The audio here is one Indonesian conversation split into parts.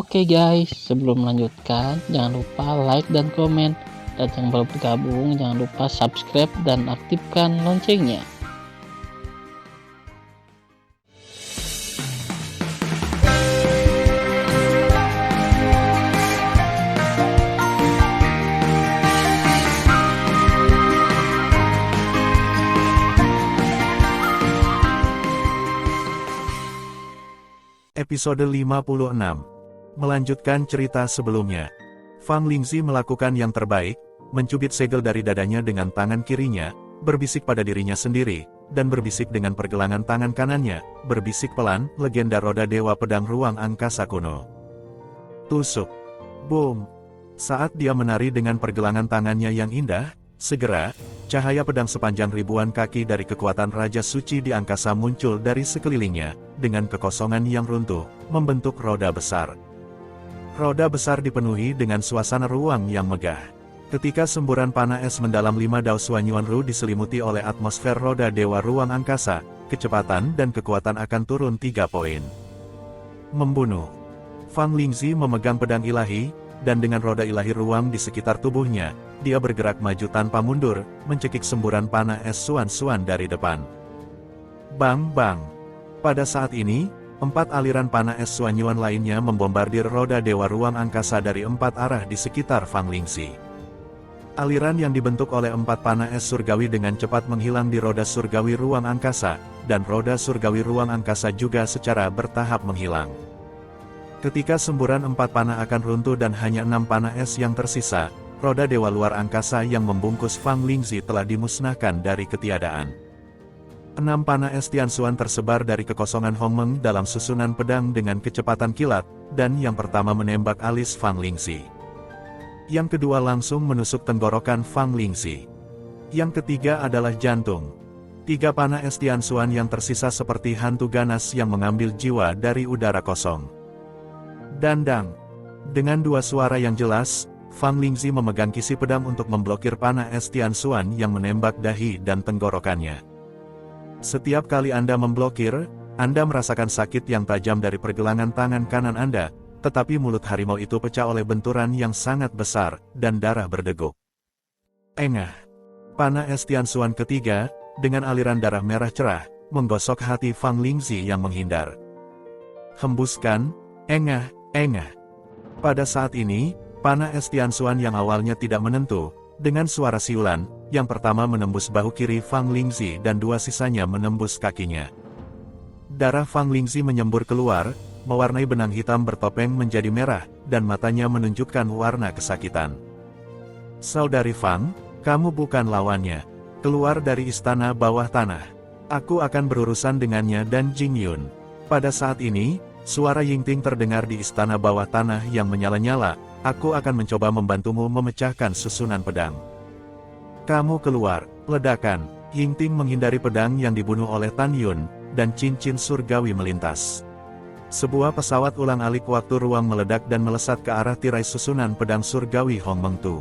Oke guys, sebelum melanjutkan, jangan lupa like dan komen. Dan yang baru bergabung, jangan lupa subscribe dan aktifkan loncengnya. Episode 56. Melanjutkan cerita sebelumnya. Fang Lingzi melakukan yang terbaik, mencubit segel dari dadanya dengan tangan kirinya, berbisik pada dirinya sendiri, dan berbisik dengan pergelangan tangan kanannya, berbisik pelan, legenda roda dewa pedang ruang angkasa kuno. Tusuk. Boom. Saat dia menari dengan pergelangan tangannya yang indah, segera, cahaya pedang sepanjang ribuan kaki dari kekuatan Raja Suci di angkasa muncul dari sekelilingnya, dengan kekosongan yang runtuh, membentuk roda besar. Roda besar dipenuhi dengan suasana ruang yang megah. Ketika semburan panah es mendalam 5 Dao Suanyuanru diselimuti oleh atmosfer roda dewa ruang angkasa, kecepatan dan kekuatan akan turun 3 poin. Membunuh. Fang Lingzi memegang pedang ilahi, dan dengan roda ilahi ruang di sekitar tubuhnya, dia bergerak maju tanpa mundur, mencekik semburan panah es Suan-Suan dari depan. Bang bang. Pada saat ini, 4 aliran panah es Suanyuan lainnya membombardir roda dewa ruang angkasa dari 4 arah di sekitar Fang Lingzi. Aliran yang dibentuk oleh 4 panah es surgawi dengan cepat menghilang di roda surgawi ruang angkasa, dan roda surgawi ruang angkasa juga secara bertahap menghilang. Ketika semburan 4 panah akan runtuh dan hanya 6 panah es yang tersisa, roda dewa luar angkasa yang membungkus Fang Lingzi telah dimusnahkan dari ketiadaan. 6 panah es Tianxuan tersebar dari kekosongan Hongmeng dalam susunan pedang dengan kecepatan kilat, dan yang pertama menembak alis Fang Lingzi. Yang kedua langsung menusuk tenggorokan Fang Lingzi. Yang ketiga adalah jantung. 3 panah es Tianxuan yang tersisa seperti hantu ganas yang mengambil jiwa dari udara kosong. Dandang. Dengan 2 suara yang jelas, Fang Lingzi memegang kisi pedang untuk memblokir panah es Tianxuan yang menembak dahi dan tenggorokannya. Setiap kali Anda memblokir, Anda merasakan sakit yang tajam dari pergelangan tangan kanan Anda, tetapi mulut harimau itu pecah oleh benturan yang sangat besar, dan darah berdeguk. Engah. Panah es Tianxuan ketiga, dengan aliran darah merah cerah, menggosok hati Fang Lingzi yang menghindar. Hembuskan, engah, engah. Pada saat ini, panah es Tianxuan yang awalnya tidak menentu, dengan suara siulan, yang pertama menembus bahu kiri Fang Lingzi dan 2 sisanya menembus kakinya. Darah Fang Lingzi menyembur keluar, mewarnai benang hitam bertopeng menjadi merah, dan matanya menunjukkan warna kesakitan. Saudari Fang, kamu bukan lawannya. Keluar dari istana bawah tanah. Aku akan berurusan dengannya dan Jing Yun. Pada saat ini, suara Yingting terdengar di istana bawah tanah yang menyala-nyala. Aku akan mencoba membantumu memecahkan susunan pedang. Kamu keluar, ledakan. Yingting menghindari pedang yang dibunuh oleh Tan Yun, dan cincin surgawi melintas. Sebuah pesawat ulang-alik waktu ruang meledak dan melesat ke arah tirai susunan pedang surgawi Hongmeng Tu.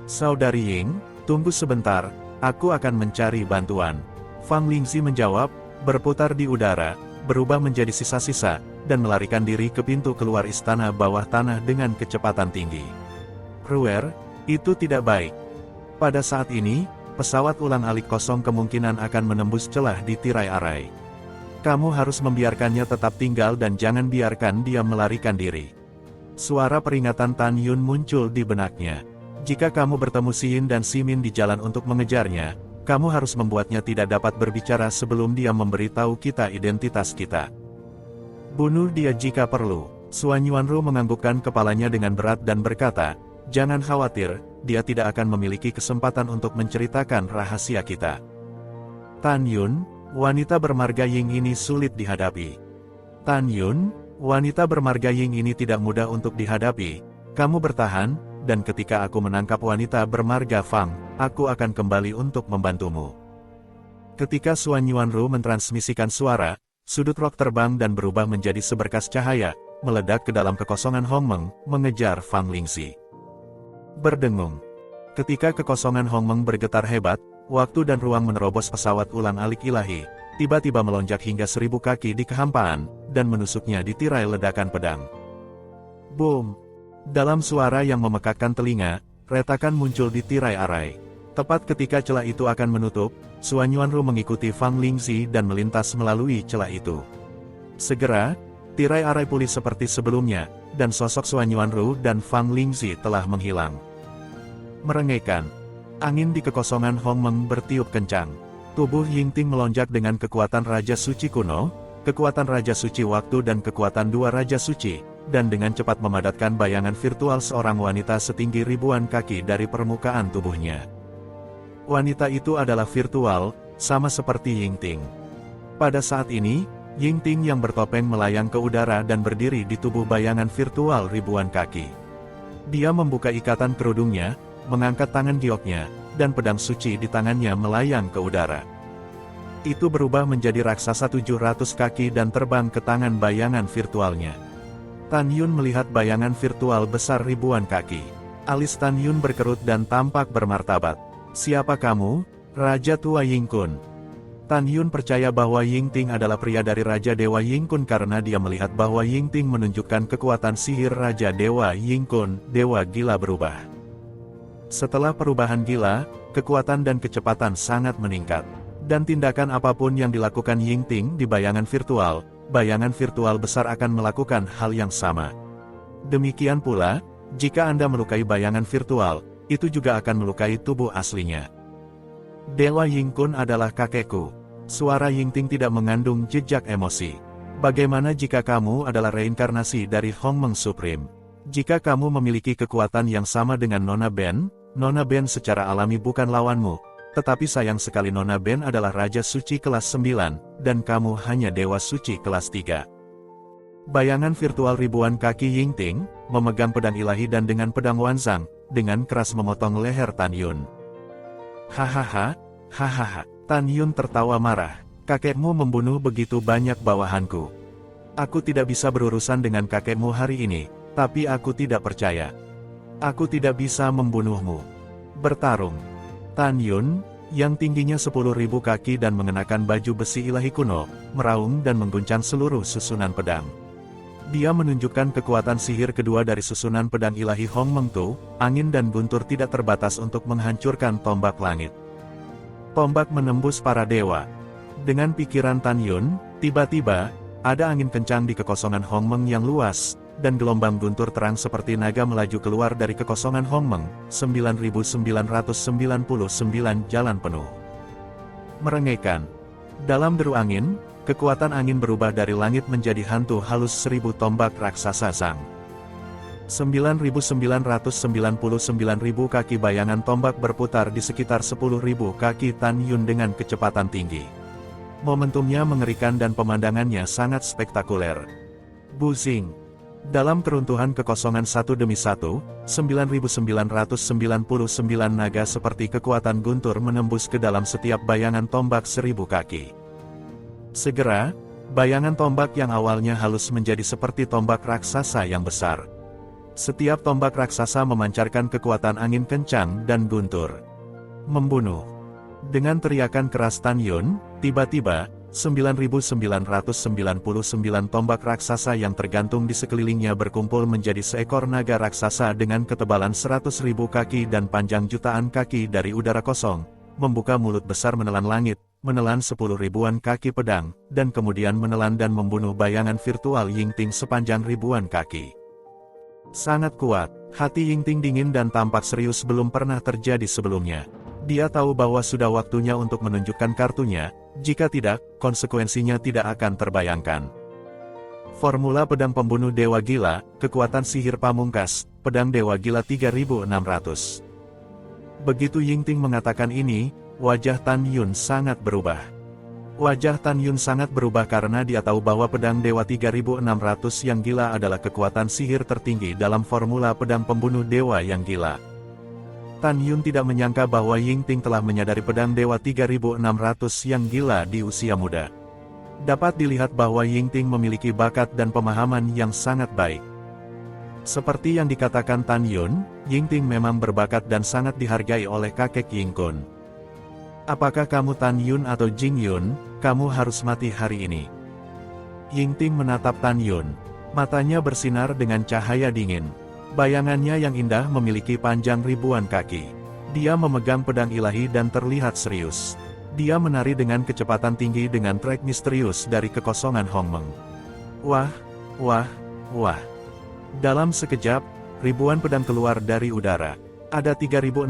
Saudari Ying, tunggu sebentar, aku akan mencari bantuan. Fang Lingzi menjawab, berputar di udara, berubah menjadi sisa-sisa, dan melarikan diri ke pintu keluar istana bawah tanah dengan kecepatan tinggi. Ruer, itu tidak baik. Pada saat ini, pesawat ulang-alik kosong kemungkinan akan menembus celah di tirai arai. Kamu harus membiarkannya tetap tinggal dan jangan biarkan dia melarikan diri. Suara peringatan Tan Yun muncul di benaknya. Jika kamu bertemu Yin dan Simin di jalan untuk mengejarnya, kamu harus membuatnya tidak dapat berbicara sebelum dia memberitahu kita identitas kita. Bunuh dia jika perlu. Suanyuanru menganggukkan kepalanya dengan berat dan berkata, jangan khawatir, dia tidak akan memiliki kesempatan untuk menceritakan rahasia kita. Tan Yun, wanita bermarga Ying ini sulit dihadapi. Tan Yun, wanita bermarga Ying ini tidak mudah untuk dihadapi. Kamu bertahan, dan ketika aku menangkap wanita bermarga Fang, aku akan kembali untuk membantumu. Ketika Suanyuanru mentransmisikan suara, sudut rok terbang dan berubah menjadi seberkas cahaya, meledak ke dalam kekosongan Hongmeng, mengejar Fang Lingzi. Berdengung. Ketika kekosongan Hongmeng bergetar hebat, waktu dan ruang menerobos pesawat ulang-alik ilahi, tiba-tiba melonjak hingga 1000 kaki di kehampaan, dan menusuknya di tirai ledakan pedang. Boom! Dalam suara yang memekakkan telinga, retakan muncul di tirai arai. Tepat ketika celah itu akan menutup, Suan Yuanru mengikuti Fang Lingzi dan melintas melalui celah itu. Segera, tirai arai pulih seperti sebelumnya, dan sosok Suan Yuanru dan Fang Lingzi telah menghilang. Merengekkan. Angin di kekosongan Hongmeng bertiup kencang. Tubuh Yingting melonjak dengan kekuatan Raja Suci kuno, kekuatan Raja Suci waktu dan kekuatan dua Raja Suci, dan dengan cepat memadatkan bayangan virtual seorang wanita setinggi ribuan kaki dari permukaan tubuhnya. Wanita itu adalah virtual, sama seperti Yingting. Pada saat ini, Yingting yang bertopeng melayang ke udara dan berdiri di tubuh bayangan virtual ribuan kaki. Dia membuka ikatan kerudungnya, mengangkat tangan gioknya, dan pedang suci di tangannya melayang ke udara. Itu berubah menjadi raksasa 700 kaki dan terbang ke tangan bayangan virtualnya. Tan Yun melihat bayangan virtual besar ribuan kaki. Alis Tan Yun berkerut dan tampak bermartabat. Siapa kamu, Raja Tua Yingkun? Tan Yun percaya bahwa Yingting adalah pria dari Raja Dewa Yingkun karena dia melihat bahwa Yingting menunjukkan kekuatan sihir Raja Dewa Yingkun, Dewa Gila berubah. Setelah perubahan gila, kekuatan dan kecepatan sangat meningkat. Dan tindakan apapun yang dilakukan Yingting di bayangan virtual besar akan melakukan hal yang sama. Demikian pula, jika Anda melukai bayangan virtual, itu juga akan melukai tubuh aslinya. Dewa Yingkun adalah kakekku. Suara Yingting tidak mengandung jejak emosi. Bagaimana jika kamu adalah reinkarnasi dari Hongmeng Supreme? Jika kamu memiliki kekuatan yang sama dengan Nona Ben secara alami bukan lawanmu, tetapi sayang sekali Nona Ben adalah Raja Suci kelas 9, dan kamu hanya Dewa Suci kelas 3. Bayangan virtual ribuan kaki Yingting, memegang pedang ilahi dan dengan pedang Wanzang, dengan keras memotong leher Tan Yun. Hahaha, hahaha, Tan Yun tertawa marah. Kakekmu membunuh begitu banyak bawahanku. Aku tidak bisa berurusan dengan kakekmu hari ini, tapi aku tidak percaya. Aku tidak bisa membunuhmu. Bertarung. Tan Yun, yang tingginya 10.000 kaki dan mengenakan baju besi ilahi kuno, meraung dan mengguncang seluruh susunan pedang. Dia menunjukkan kekuatan sihir kedua dari susunan pedang ilahi Hongmeng Tu, angin dan guntur tidak terbatas untuk menghancurkan tombak langit. Tombak menembus para dewa. Dengan pikiran Tan Yun, tiba-tiba, ada angin kencang di kekosongan Hongmeng yang luas, dan gelombang guntur terang seperti naga melaju keluar dari kekosongan Hongmeng, 9.999 jalan penuh. Merengekkan. Dalam deru angin, kekuatan angin berubah dari langit menjadi hantu halus 1000 tombak raksasa Zhang. 9.999.000 kaki bayangan tombak berputar di sekitar 10.000 kaki Tan Yun dengan kecepatan tinggi. Momentumnya mengerikan dan pemandangannya sangat spektakuler. Buzzing. Dalam keruntuhan kekosongan satu demi satu, 9.999 naga seperti kekuatan guntur menembus ke dalam setiap bayangan tombak 1000 kaki. Segera, bayangan tombak yang awalnya halus menjadi seperti tombak raksasa yang besar. Setiap tombak raksasa memancarkan kekuatan angin kencang dan guntur. Membunuh. Dengan teriakan keras Tan Yun, tiba-tiba, 9.999 tombak raksasa yang tergantung di sekelilingnya berkumpul menjadi seekor naga raksasa dengan ketebalan 100.000 kaki dan panjang jutaan kaki dari udara kosong, membuka mulut besar menelan langit, menelan 10 ribuan kaki pedang, dan kemudian menelan dan membunuh bayangan virtual Yingting sepanjang ribuan kaki. Sangat kuat, hati Yingting dingin dan tampak serius belum pernah terjadi sebelumnya. Dia tahu bahwa sudah waktunya untuk menunjukkan kartunya, jika tidak, konsekuensinya tidak akan terbayangkan. Formula pedang pembunuh Dewa Gila, kekuatan sihir pamungkas, pedang Dewa Gila 3600. Begitu Yingting mengatakan ini, wajah Tan Yun sangat berubah. Wajah Tan Yun sangat berubah karena dia tahu bahwa pedang Dewa 3600 yang gila adalah kekuatan sihir tertinggi dalam formula pedang pembunuh dewa yang gila. Tan Yun tidak menyangka bahwa Yingting telah menyadari pedang Dewa 3600 yang gila di usia muda. Dapat dilihat bahwa Yingting memiliki bakat dan pemahaman yang sangat baik. Seperti yang dikatakan Tan Yun, Yingting memang berbakat dan sangat dihargai oleh kakek Yingkun. Apakah kamu Tan Yun atau Jing Yun, kamu harus mati hari ini. Yingting menatap Tan Yun. Matanya bersinar dengan cahaya dingin. Bayangannya yang indah memiliki panjang ribuan kaki. Dia memegang pedang ilahi dan terlihat serius. Dia menari dengan kecepatan tinggi dengan trek misterius dari kekosongan Hongmeng. Wah, wah, wah. Dalam sekejap, ribuan pedang keluar dari udara. Ada 3.600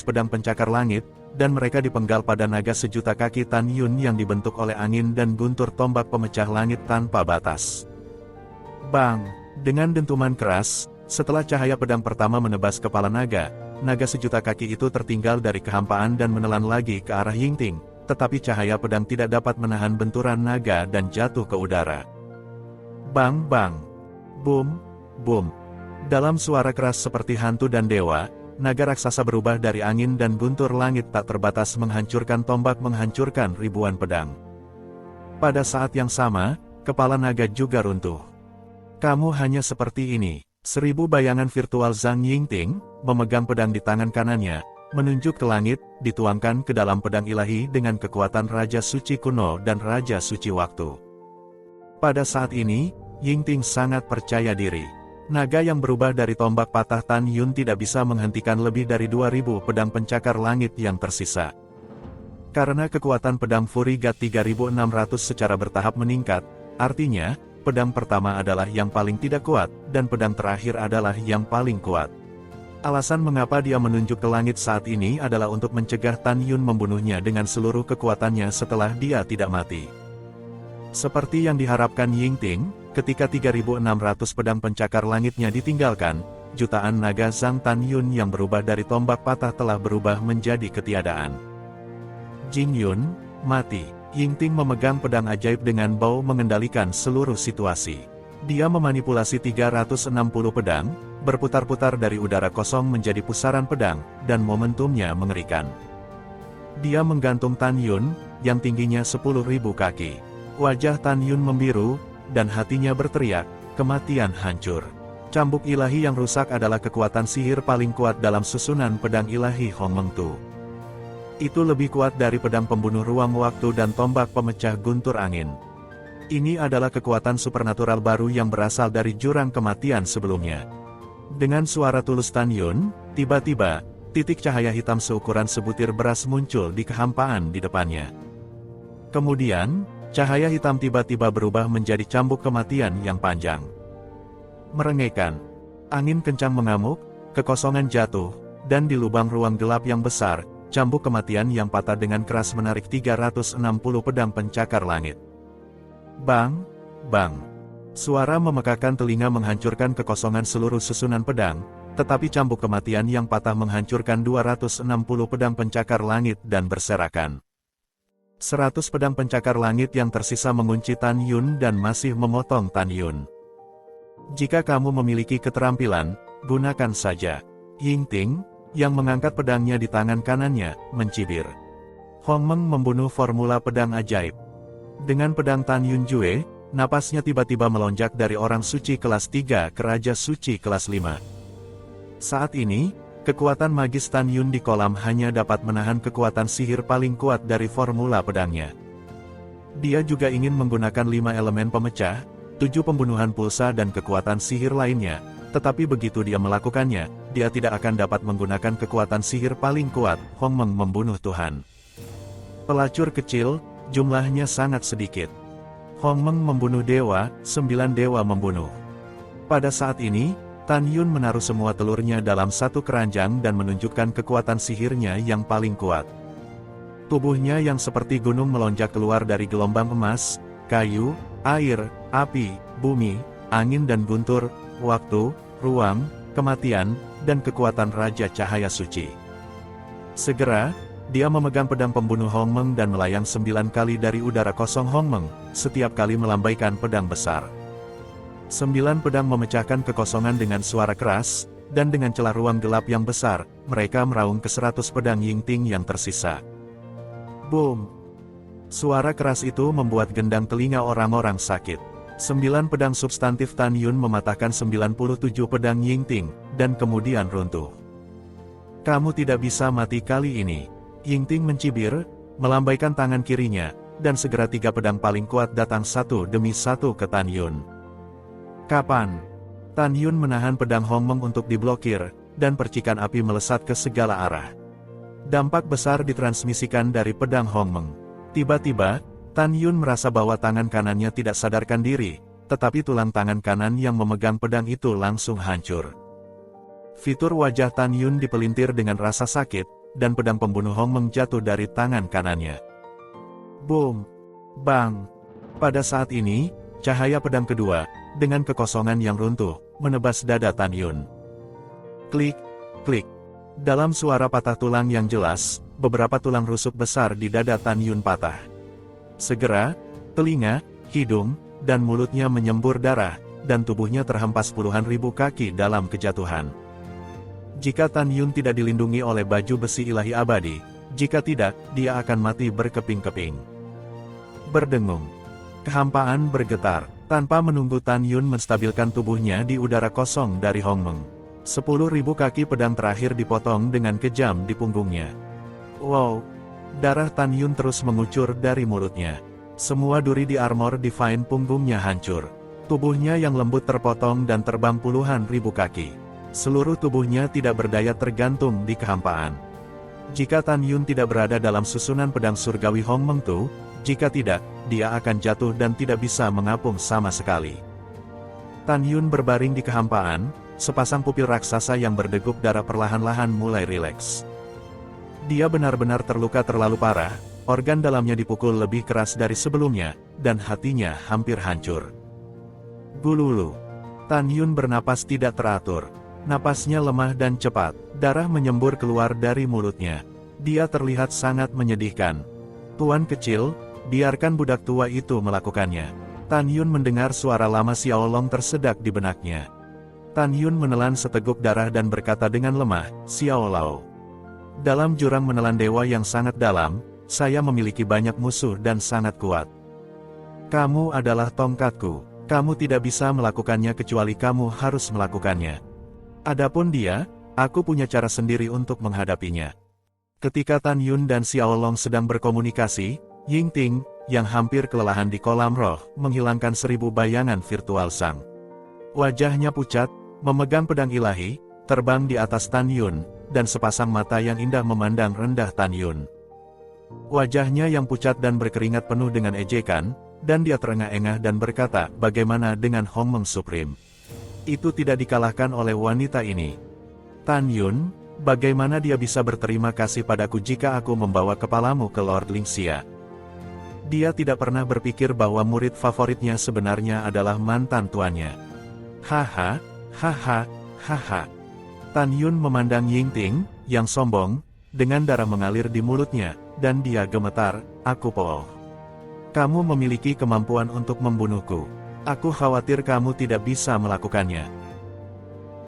pedang pencakar langit, dan mereka dipenggal pada naga sejuta kaki Tan Yun yang dibentuk oleh angin dan guntur tombak pemecah langit tanpa batas. Bang! Dengan dentuman keras, setelah cahaya pedang pertama menebas kepala naga, naga sejuta kaki itu tertinggal dari kehampaan dan menelan lagi ke arah Yingting, tetapi cahaya pedang tidak dapat menahan benturan naga dan jatuh ke udara. Bang bang! Boom! Boom! Dalam suara keras seperti hantu dan dewa, naga raksasa berubah dari angin dan guntur langit tak terbatas menghancurkan tombak menghancurkan ribuan pedang. Pada saat yang sama, kepala naga juga runtuh. Kamu hanya seperti ini. 1000 bayangan virtual Zhang Yingting, memegang pedang di tangan kanannya, menunjuk ke langit, dituangkan ke dalam pedang ilahi dengan kekuatan Raja Suci kuno dan Raja Suci Waktu. Pada saat ini, Yingting sangat percaya diri. Naga yang berubah dari tombak patah Tan Yun tidak bisa menghentikan lebih dari 2000 pedang pencakar langit yang tersisa. Karena kekuatan pedang Fury God 3600 secara bertahap meningkat, artinya, pedang pertama adalah yang paling tidak kuat, dan pedang terakhir adalah yang paling kuat. Alasan mengapa dia menunjuk ke langit saat ini adalah untuk mencegah Tan Yun membunuhnya dengan seluruh kekuatannya setelah dia tidak mati. Seperti yang diharapkan Yingting, ketika 3.600 pedang pencakar langitnya ditinggalkan, jutaan naga Zhang Tan Yun yang berubah dari tombak patah telah berubah menjadi ketiadaan. Jing Yun, mati. Yingting memegang pedang ajaib dengan bau mengendalikan seluruh situasi. Dia memanipulasi 360 pedang, berputar-putar dari udara kosong menjadi pusaran pedang, dan momentumnya mengerikan. Dia menggantung Tan Yun, yang tingginya 10.000 kaki. Wajah Tan Yun membiru, dan hatinya berteriak, kematian hancur. Cambuk ilahi yang rusak adalah kekuatan sihir paling kuat dalam susunan pedang ilahi Hongmeng Tu. Itu lebih kuat dari pedang pembunuh ruang waktu dan tombak pemecah guntur angin. Ini adalah kekuatan supernatural baru yang berasal dari jurang kematian sebelumnya. Dengan suara tulus Tan Yun, tiba-tiba, titik cahaya hitam seukuran sebutir beras muncul di kehampaan di depannya. Kemudian, cahaya hitam tiba-tiba berubah menjadi cambuk kematian yang panjang. Merengekkan. Angin kencang mengamuk, kekosongan jatuh, dan di lubang ruang gelap yang besar, cambuk kematian yang patah dengan keras menarik 360 pedang pencakar langit. Bang! Bang! Suara memekakan telinga menghancurkan kekosongan seluruh susunan pedang, tetapi cambuk kematian yang patah menghancurkan 260 pedang pencakar langit dan berserakan. 100 pedang pencakar langit yang tersisa mengunci Tan Yun dan masih memotong Tan Yun. Jika kamu memiliki keterampilan, gunakan saja. Yingting, yang mengangkat pedangnya di tangan kanannya, mencibir. Hongmeng membunuh formula pedang ajaib. Dengan pedang Tan Yun Jue, napasnya tiba-tiba melonjak dari orang suci kelas 3 ke Raja Suci kelas 5. Saat ini, kekuatan magis Tan Yun di kolam hanya dapat menahan kekuatan sihir paling kuat dari formula pedangnya. Dia juga ingin menggunakan 5 elemen pemecah, 7 pembunuhan pulsa dan kekuatan sihir lainnya, tetapi begitu dia melakukannya, dia tidak akan dapat menggunakan kekuatan sihir paling kuat, Hongmeng membunuh Tuhan. Pelacur kecil, jumlahnya sangat sedikit. Hongmeng membunuh dewa, 9 dewa membunuh. Pada saat ini, Tan Yun menaruh semua telurnya dalam satu keranjang dan menunjukkan kekuatan sihirnya yang paling kuat. Tubuhnya yang seperti gunung melonjak keluar dari gelombang emas, kayu, air, api, bumi, angin dan guntur, waktu, ruang, kematian, dan kekuatan Raja Cahaya Suci. Segera, dia memegang pedang pembunuh Hongmeng dan melayang 9 kali dari udara kosong Hongmeng, setiap kali melambaikan pedang besar. 9 pedang memecahkan kekosongan dengan suara keras, dan dengan celah ruang gelap yang besar, mereka meraung ke 100 pedang Yingting yang tersisa. Boom! Suara keras itu membuat gendang telinga orang-orang sakit. 9 pedang substantif Tan Yun mematahkan 97 pedang Yingting, dan kemudian runtuh. Kamu tidak bisa mati kali ini. Yingting mencibir, melambaikan tangan kirinya, dan segera 3 pedang paling kuat datang satu demi satu ke Tan Yun. Kapan? Tan Yun menahan pedang Hongmeng untuk diblokir, dan percikan api melesat ke segala arah. Dampak besar ditransmisikan dari pedang Hongmeng. Tiba-tiba, Tan Yun merasa bahwa tangan kanannya tidak sadarkan diri, tetapi tulang tangan kanan yang memegang pedang itu langsung hancur. Fitur wajah Tan Yun dipelintir dengan rasa sakit, dan pedang pembunuh Hongmeng jatuh dari tangan kanannya. Boom! Bang! Pada saat ini, cahaya pedang kedua, dengan kekosongan yang runtuh, menebas dada Tan Yun. Klik, klik. Dalam suara patah tulang yang jelas, beberapa tulang rusuk besar di dada Tan Yun patah. Segera, telinga, hidung, dan mulutnya menyembur darah, dan tubuhnya terhempas puluhan ribu kaki dalam kejatuhan. Jika Tan Yun tidak dilindungi oleh baju besi ilahi abadi, jika tidak, dia akan mati berkeping-keping. Berdengung. Kehampaan bergetar. Tanpa menunggu Tan Yun menstabilkan tubuhnya di udara kosong dari Hongmeng. 10.000 kaki pedang terakhir dipotong dengan kejam di punggungnya. Wow! Darah Tan Yun terus mengucur dari mulutnya. Semua duri di armor divine punggungnya hancur. Tubuhnya yang lembut terpotong dan terbang puluhan ribu kaki. Seluruh tubuhnya tidak berdaya tergantung di kehampaan. Jika Tan Yun tidak berada dalam susunan pedang surgawi Hongmeng Tu, jika tidak, dia akan jatuh dan tidak bisa mengapung sama sekali. Tan Yun berbaring di kehampaan, sepasang pupil raksasa yang berdegup darah perlahan-lahan mulai rileks. Dia benar-benar terluka terlalu parah, organ dalamnya dipukul lebih keras dari sebelumnya, dan hatinya hampir hancur. Gululu. Tan Yun bernapas tidak teratur. Napasnya lemah dan cepat, darah menyembur keluar dari mulutnya. Dia terlihat sangat menyedihkan. Tuan kecil, biarkan budak tua itu melakukannya. Tan Yun mendengar suara lama Xiaolong tersedak di benaknya. Tan Yun menelan seteguk darah dan berkata dengan lemah, Xiaolao. Dalam jurang menelan dewa yang sangat dalam, saya memiliki banyak musuh dan sangat kuat. Kamu adalah tongkatku, kamu tidak bisa melakukannya kecuali kamu harus melakukannya. Adapun dia, aku punya cara sendiri untuk menghadapinya. Ketika Tan Yun dan Xiaolong sedang berkomunikasi, Ying Ting, yang hampir kelelahan di kolam roh, menghilangkan 1000 bayangan virtual sang. Wajahnya pucat, memegang pedang ilahi, terbang di atas Tan Yun, dan sepasang mata yang indah memandang rendah Tan Yun. Wajahnya yang pucat dan berkeringat penuh dengan ejekan, dan dia terengah-engah dan berkata, bagaimana dengan Hongmeng Supreme? Itu tidak dikalahkan oleh wanita ini. Tan Yun, bagaimana dia bisa berterima kasih padaku jika aku membawa kepalamu ke Lord Lingxia? Dia tidak pernah berpikir bahwa murid favoritnya sebenarnya adalah mantan tuannya. Haha, haha, haha. Tan Yun memandang Ying Ting, yang sombong, dengan darah mengalir di mulutnya, dan dia gemetar, aku Po. Kamu memiliki kemampuan untuk membunuhku. Aku khawatir kamu tidak bisa melakukannya.